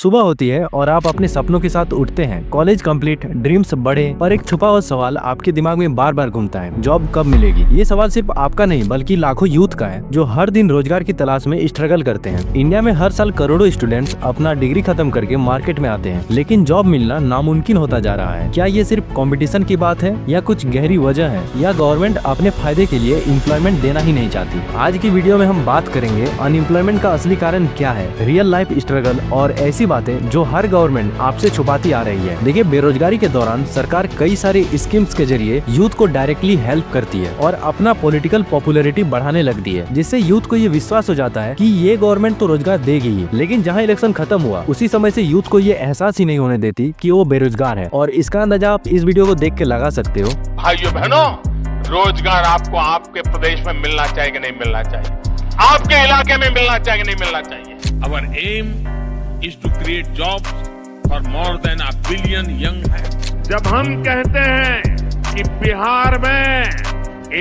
सुबह होती है और आप अपने सपनों के साथ उठते हैं। कॉलेज कंप्लीट, ड्रीम्स बड़े, पर एक छुपा हुआ सवाल आपके दिमाग में बार बार घूमता है, जॉब कब मिलेगी। ये सवाल सिर्फ आपका नहीं बल्कि लाखों यूथ का है जो हर दिन रोजगार की तलाश में स्ट्रगल करते हैं। इंडिया में हर साल करोड़ों स्टूडेंट्स अपना डिग्री खत्म करके मार्केट में आते हैं, लेकिन जॉब मिलना नामुमकिन होता जा रहा है। क्या ये सिर्फ कंपटीशन की बात है या कुछ गहरी वजह है, या गवर्नमेंट अपने फायदे के लिए एम्प्लॉयमेंट देना ही नहीं चाहती। आज की वीडियो में हम बात करेंगे अनएम्प्लॉयमेंट का असली कारण क्या है, रियल लाइफ स्ट्रगल और ऐसी बातें जो हर गवर्नमेंट आपसे छुपाती आ रही है। देखिए, बेरोजगारी के दौरान सरकार कई सारे स्कीम्स के जरिए यूथ को डायरेक्टली हेल्प करती है और अपना पॉलिटिकल पॉपुलैरिटी बढ़ाने लगती है, जिससे यूथ को ये विश्वास हो जाता है कि ये गवर्नमेंट तो रोजगार देगी ही। लेकिन जहाँ इलेक्शन खत्म हुआ उसी समय से यूथ को ये एहसास ही नहीं होने देती कि वो बेरोजगार है, और इसका अंदाजा आप इस वीडियो को देख के लगा सकते हो। भाइयों बहनों, रोजगार आपको आपके प्रदेश में मिलना चाहिए कि नहीं मिलना चाहिए, आपके इलाके में मिलना चाहिए कि नहीं मिलना चाहिए। Our aim is to create jobs for more than a billion young hands। जब हम कहते हैं कि बिहार में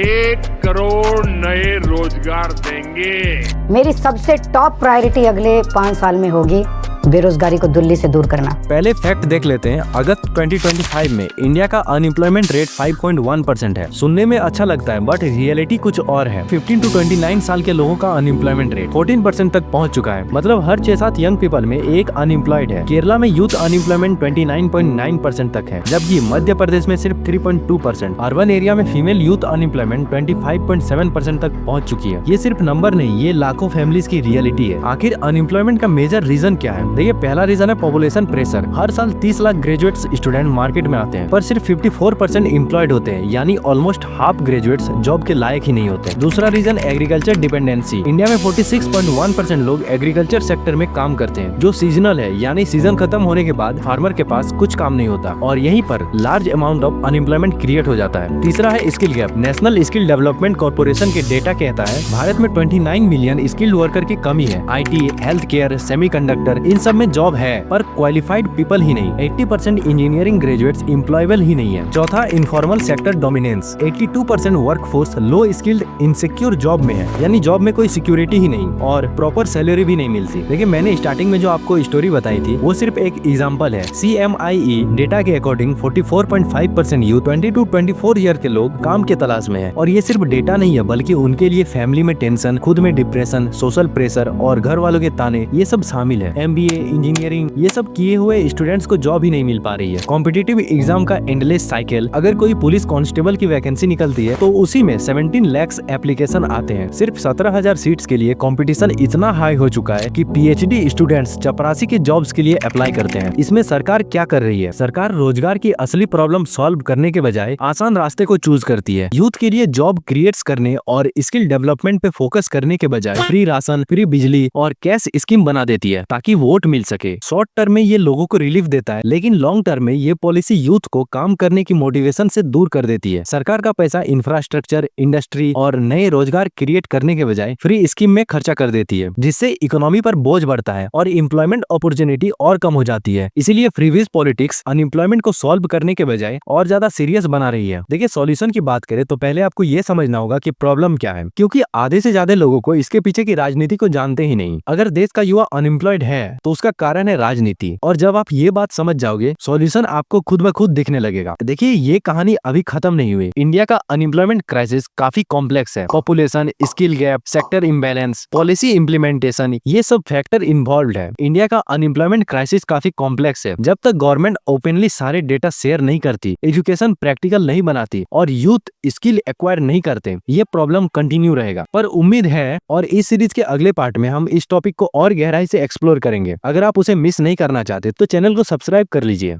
1 करोड़ नए रोजगार देंगे, मेरी सबसे टॉप प्रायोरिटी अगले 5 साल में होगी बेरोजगारी को दिल्ली से दूर करना। पहले फैक्ट देख लेते हैं। अगस्त 2025 में इंडिया का अनएम्प्लॉयमेंट रेट 5.1% है। सुनने में अच्छा लगता है बट रियलिटी कुछ और है। 15 to 29 साल के लोगों का अनएम्प्लॉयमेंट रेट 14% तक पहुंच चुका है। मतलब हर 6-7 यंग पीपल में एक अनएम्प्लॉयड है। केरला में यूथ अनएम्प्लॉयमेंट 29.9% तक है, जबकि मध्य प्रदेश में सिर्फ 3.2%। अर्बन एरिया में फीमेल यूथ अनएम्प्लॉयमेंट 25.7% तक पहुँच चुकी है। ये सिर्फ नंबर नहीं, ये लाखों फैमिलीज की रियलिटी है। आखिर अनएम्प्लॉयमेंट का मेजर रीजन क्या है? देखिए, पहला रीजन है पॉपुलेशन प्रेशर। हर साल 30 लाख ग्रेजुएट्स स्टूडेंट मार्केट में आते हैं, पर सिर्फ 54% एम्प्लॉयड होते हैं, यानी ऑलमोस्ट हाफ ग्रेजुएट्स जॉब के लायक ही नहीं होते। दूसरा रीजन एग्रीकल्चर डिपेंडेंसी। इंडिया में 46.1% लोग एग्रीकल्चर सेक्टर में काम करते हैं, जो सीजनल है, यानी सीजन खत्म होने के बाद फार्मर के पास कुछ काम नहीं होता, और यहीं पर large amount of unemployment create हो जाता है। तीसरा है skill gap. National skill development corporation के डेटा कहता है भारत में 29 मिलियन स्किल्ड वर्कर की कमी है। IT, हेल्थ केयर, सेमीकंडक्टर, इन सब में जॉब है पर क्वालिफाइड पीपल ही नहीं। 80% इंजीनियरिंग ग्रेजुएट्स एम्प्लॉयबल ही नहीं है। चौथा, इनफॉर्मल सेक्टर डोमिनेंस। 82% वर्कफोर्स लो स्किल्ड इनसिक्योर जॉब में है, यानी जॉब में कोई सिक्योरिटी ही नहीं और प्रॉपर सैलरी भी नहीं मिलती। देखिए, मैंने स्टार्टिंग में जो आपको स्टोरी बताई थी वो सिर्फ एक एग्जांपल है। CMIE डेटा के अकॉर्डिंग 44.5% यूथ 20 to 24 ईयर के लोग काम के तलाश में है, और ये सिर्फ डेटा नहीं है बल्कि उनके लिए फैमिली में टेंशन, खुद में डिप्रेशन, सोशल प्रेशर और घर वालों के ताने, ये सब शामिल है। MBA, इंजीनियरिंग, ये सब किए हुए स्टूडेंट्स को जॉब ही नहीं मिल पा रही है। कॉम्पिटिटिव एग्जाम का एंडलेस साइकिल। अगर कोई पुलिस कांस्टेबल की वैकेंसी निकलती है तो उसी में 17 लाख एप्लीकेशन आते हैं। सिर्फ 17,000 सीट्स के लिए कंपटीशन इतना हाई हो चुका है कि PhD स्टूडेंट्स चपरासी के जॉब्स के लिए अप्लाई करते हैं। इसमें सरकार क्या कर रही है? सरकार रोजगार की असली प्रॉब्लम सॉल्व करने के बजाय आसान रास्ते को चूज करती है। यूथ के लिए जॉब क्रिएट्स करने और स्किल डेवलपमेंट पे फोकस करने के बजाय फ्री राशन, फ्री बिजली और कैश स्कीम बना देती है ताकि वोट मिल सके। शॉर्ट टर्म में ये लोगों को रिलीफ देता है, लेकिन लॉन्ग टर्म में ये पॉलिसी यूथ को काम करने की मोटिवेशन से दूर कर देती है। सरकार का पैसा इंफ्रास्ट्रक्चर, इंडस्ट्री और नए रोजगार क्रिएट करने के बजाय फ्री स्कीम में खर्चा कर देती है, जिससे इकोनॉमी पर बोझ बढ़ता है और एम्प्लॉयमेंट अपॉर्चुनिटी और कम हो जाती है। इसीलिए फ्रीबीज पॉलिटिक्स अनएम्प्लॉयमेंट को सॉल्व करने के बजाय और ज्यादा सीरियस बना रही है। देखिए, सॉल्यूशन की बात करें तो पहले आपको ये समझना होगा कि प्रॉब्लम क्या है, क्योंकि आधे से ज्यादा लोगों को इसके पीछे की राजनीति को जानते ही नहीं। अगर देश का युवा अनएम्प्लॉयड है तो उसका कारण है राजनीति, और जब आप ये बात समझ जाओगे सॉल्यूशन आपको खुद ब खुद दिखने लगेगा। देखिए, ये कहानी अभी खत्म नहीं हुई। इंडिया का अनएम्प्लॉयमेंट क्राइसिस काफी कॉम्प्लेक्स है। Population, skill gap, sector imbalance, policy implementation, ये सब फैक्टर इन्वॉल्व है। इंडिया का अनएम्प्लॉयमेंट क्राइसिस काफी कॉम्प्लेक्स है। जब तक गवर्नमेंट ओपनली सारे डेटा शेयर नहीं करती, एजुकेशन प्रैक्टिकल नहीं बनाती और यूथ स्किल एक्वायर नहीं करते, ये प्रॉब्लम कंटिन्यू रहेगा। पर उम्मीद है, और इस सीरीज के अगले पार्ट में हम इस टॉपिक को और गहराई से एक्सप्लोर करेंगे। अगर आप उसे मिस नहीं करना चाहते तो चैनल को सब्सक्राइब कर लीजिए।